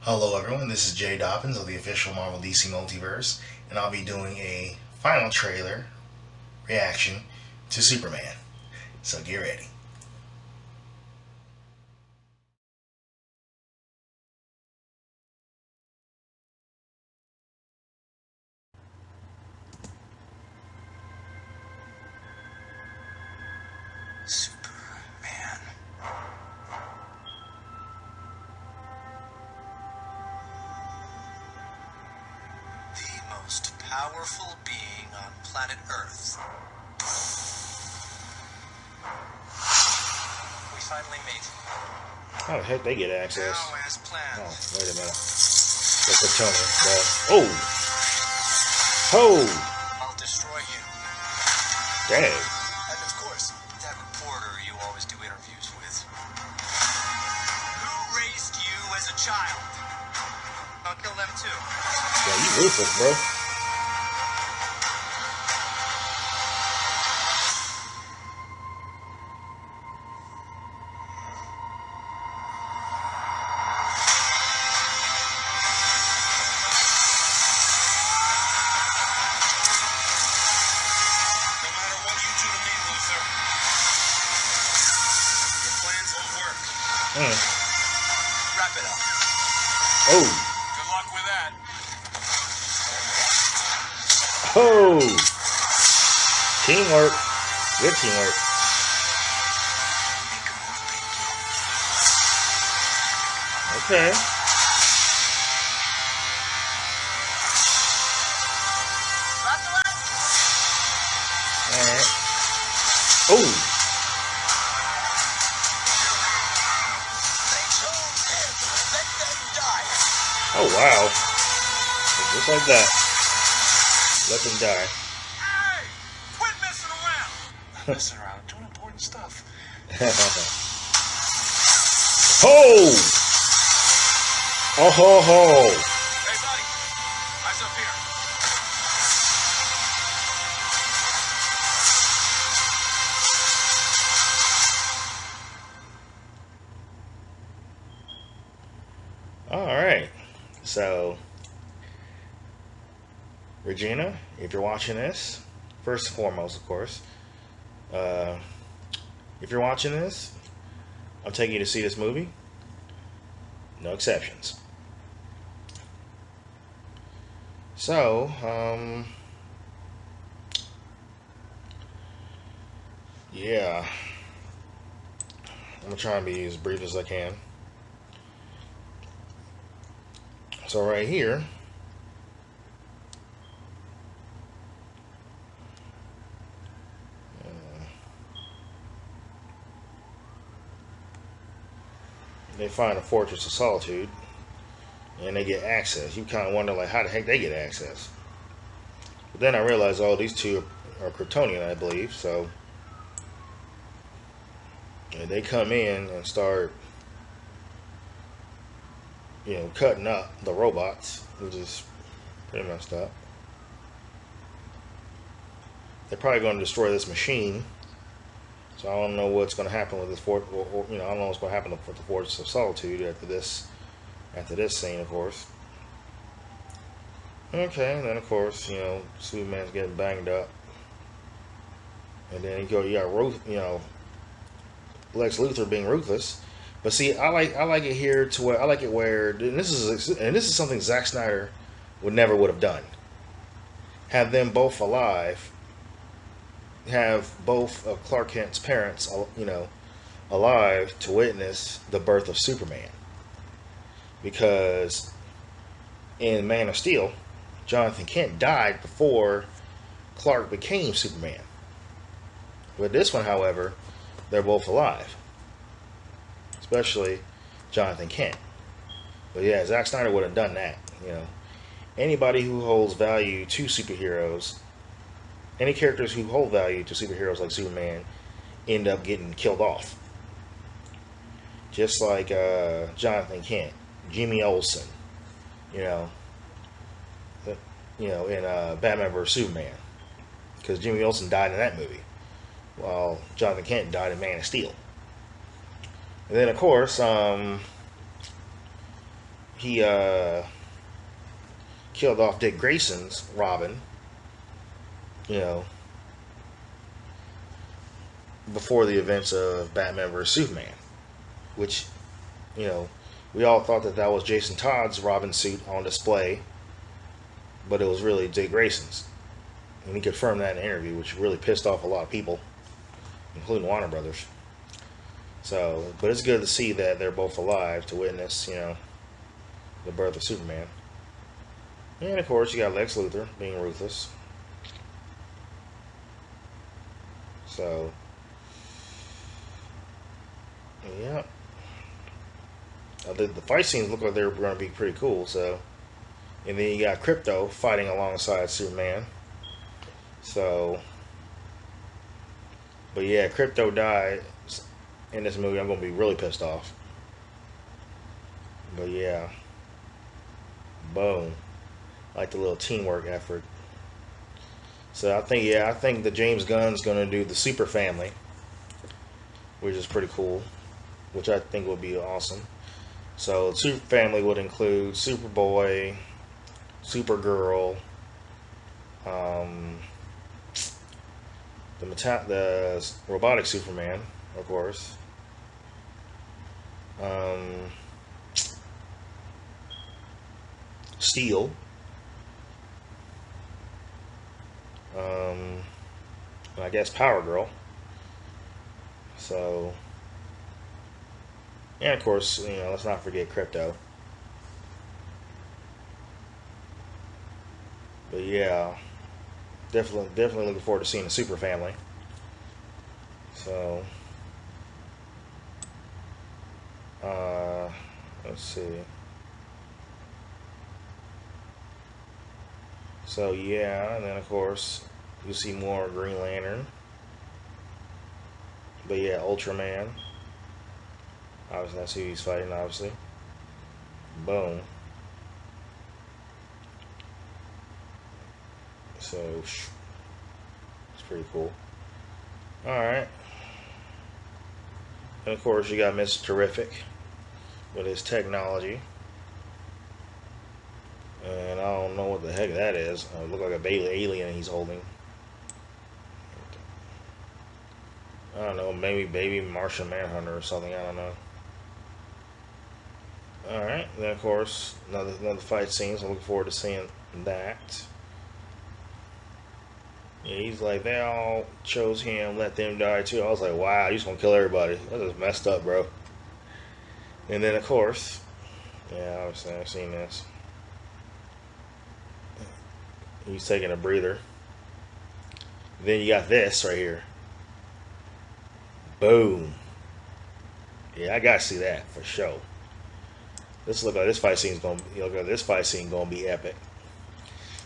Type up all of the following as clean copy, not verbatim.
Hello, everyone. This is Jay Dobbins of the official Marvel DC Multiverse, and I'll be doing a final trailer reaction to Superman. So get ready. Superman. The most powerful being on planet Earth. We finally meet. How the heck they get access? Now, as planned. Oh, wait a minute. That's the Tony. Oh! Oh! I'll destroy you. Dang. And of course, that reporter you always do interviews with. Who raised you as a child? I'll kill them too. Yeah, you ruthless, bro. No matter what you do to me, Luther, your plans won't work. Wrap it up. Oh! Good luck with that. Oh! Teamwork. Good teamwork. Okay. Alright. Oh! They chose him. Let them die. Oh, wow. Just like that. Let them die. Hey! Quit messing around. Messing around, doing important stuff. Oh! Oh ho ho! Hey, buddy. Eyes up here. Alright. So, Regina, if you're watching this, first and foremost, of course, uh, if you're watching this, I'm taking you to see this movie. No exceptions. So, yeah, I'm gonna try and be as brief as I can. So right here, they find a fortress of solitude, and they get access. You kind of wonder, like, how the heck they get access? But then I realized, oh, these two are Kryptonian, I believe. So and they come in and start, cutting up the robots, which is pretty messed up. They're probably going to destroy this machine. So I don't know what's going to happen with this fort. I don't know what's going to happen with the Fortress of Solitude after this. After this scene, of course. Okay, and then of course, Superman's getting banged up, and then you got Lex Luthor being ruthless. But see, I like it here to where I like it where and this is something Zack Snyder would have done. Have them both alive. Have both of Clark Kent's parents, alive to witness the birth of Superman. Because in Man of Steel, Jonathan Kent died before Clark became Superman. With this one, however, they're both alive, especially Jonathan Kent. But yeah, Zack Snyder would have done that. Anybody who holds value to superheroes, any characters who hold value to superheroes like Superman, end up getting killed off. Just like Jonathan Kent, Jimmy Olsen, you know, in Batman vs Superman, because Jimmy Olsen died in that movie, while Jonathan Kent died in Man of Steel. And then, of course, killed off Dick Grayson's Robin, you know, before the events of Batman vs Superman, which, you know, we all thought that was Jason Todd's Robin suit on display, but it was really Dick Grayson's. And he confirmed that in an interview, which really pissed off a lot of people, including Warner Brothers. So, but it's good to see that they're both alive to witness, you know, the birth of Superman. And of course, you got Lex Luthor being ruthless. So, yeah. The fight scenes look like they're going to be pretty cool. So, and then you got Krypto fighting alongside Superman. So, but yeah, Krypto died in this movie. I'm going to be really pissed off. But yeah, boom. Like the little teamwork effort. So I think that James Gunn's going to do the Super Family, which is pretty cool, which I think will be awesome. So the Super Family would include Superboy, Supergirl, the robotic Superman, of course, Steel, I guess Power Girl. So, and of course, you know, let's not forget Krypto. But yeah, definitely looking forward to seeing the Super Family. So, let's see. So yeah, and then of course you see more Green Lantern. But yeah, Ultraman. Obviously, that's who he's fighting. Obviously, boom. So it's pretty cool. All right, and of course you got Mr. Terrific with his technology. And I don't know what the heck that is. It looked like a baby alien he's holding. I don't know, maybe baby Martian Manhunter or something. I don't know. All right, then of course another fight scene. So I'm looking forward to seeing that. Yeah, he's like, they all chose him, let them die too. I was like, wow, you just gonna kill everybody? That's just messed up, bro. And then of course, yeah, obviously I've seen this. He's taking a breather. Then you got this right here. Boom. Yeah, I gotta see that for sure. This look like this fight scene gonna be epic.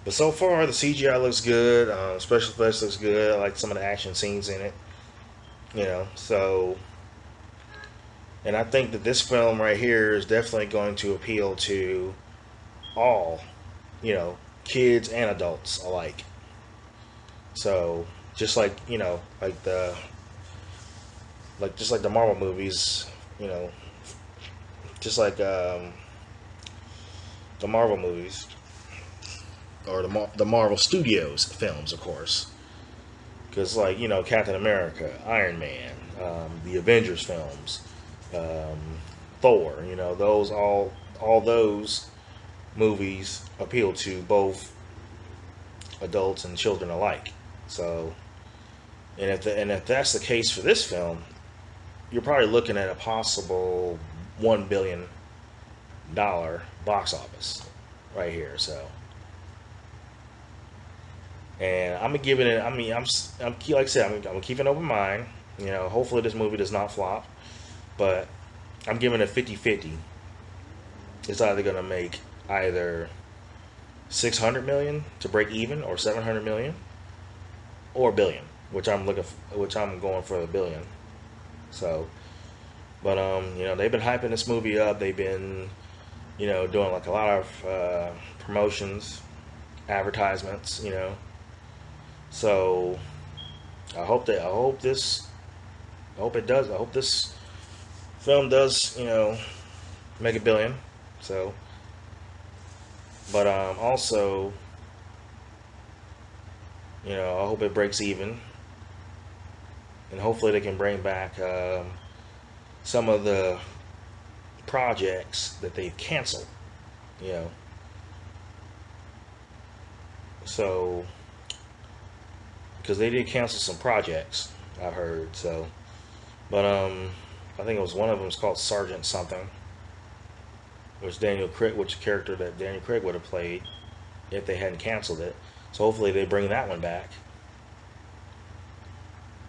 But so far the CGI looks good. Special effects looks good. I like some of the action scenes in it. You know, so, and I think that this film right here is definitely going to appeal to all, you know, kids and adults alike. So just like, you know, just like the Marvel movies, you know, just like the Marvel movies, or the Marvel Studios films, of course, because like, you know, Captain America, Iron Man, the Avengers films, Thor, you know, those all those movies appeal to both adults and children alike. So, and if that's the case for this film, you're probably looking at a possible $1 billion box office right here. So, and I'm gonna give it. I'm like I said, I'm gonna keep an open mind. You know, hopefully this movie does not flop, but I'm giving it 50-50. It's either gonna make either 600 million to break even, or 700 million, or $1 billion, which I'm going for the $1 billion. So, but you know, they've been hyping this movie up. They've been, you know, doing like a lot of promotions, advertisements, you know. So I hope this film does, you know, make $1 billion. So But also, I hope it breaks even, and hopefully they can bring back some of the projects that they've canceled. You know, so because they did cancel some projects, I heard. So, but I think it was one of them was called Sergeant something, which which character that Daniel Craig would have played if they hadn't canceled it. So hopefully they bring that one back.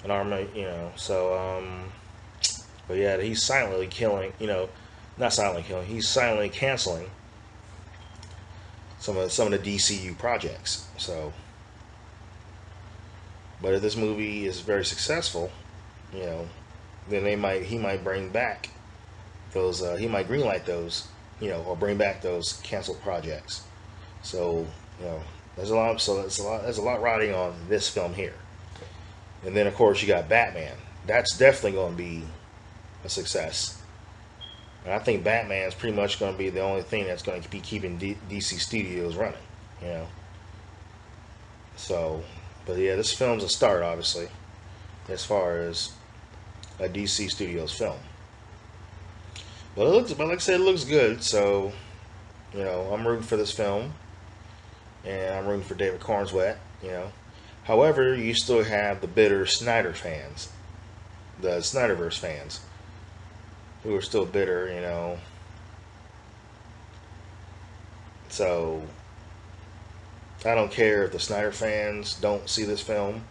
An army, So, but yeah, he's silently killing. Not silently killing. He's silently canceling some of the DCU projects. So, but if this movie is very successful, then he might bring back those. He might greenlight those, or bring back those canceled projects. So, there's a lot. So there's a lot riding on this film here. And then of course you got Batman. That's definitely going to be a success. And I think Batman's pretty much going to be the only thing that's going to be keeping DC Studios running. So, but yeah, this film's a start, obviously, as far as a DC Studios film. But like I said, it looks good. So, I'm rooting for this film, and I'm rooting for David Cornswet. However, you still have the bitter Snyder fans, the Snyderverse fans, who are still bitter. So I don't care if the Snyder fans don't see this film,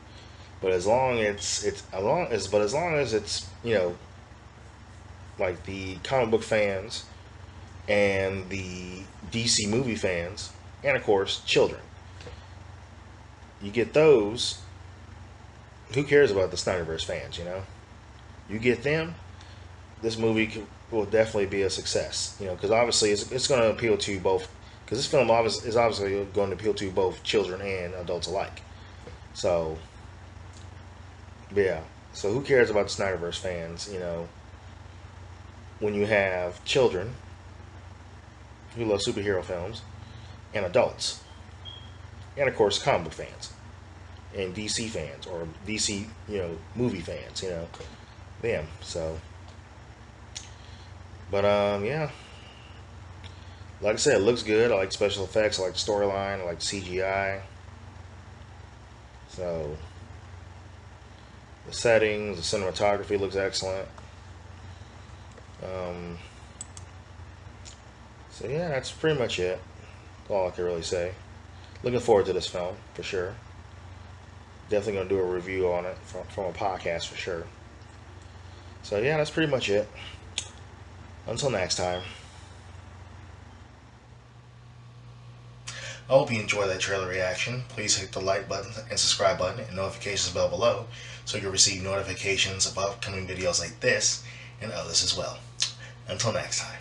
but as long as it's like the comic book fans and the DC movie fans, and of course children. You get those. Who cares about the Snyderverse fans? You get them. This movie will definitely be a success. Because obviously it's going to appeal to both. Because this film is obviously going to appeal to both children and adults alike. So, yeah. So who cares about the Snyderverse fans? When you have children who love superhero films and adults. And of course, comic book fans and DC fans or DC, movie fans, them. So, but yeah, like I said, it looks good. I like special effects. I like the storyline. I like the CGI. So, the settings, the cinematography looks excellent. So yeah, that's pretty much it. All I can really say. Looking forward to this film, for sure. Definitely going to do a review on it from a podcast, for sure. So, yeah, that's pretty much it. Until next time. I hope you enjoyed that trailer reaction. Please hit the like button and subscribe button and notifications bell below so you'll receive notifications of upcoming videos like this and others as well. Until next time.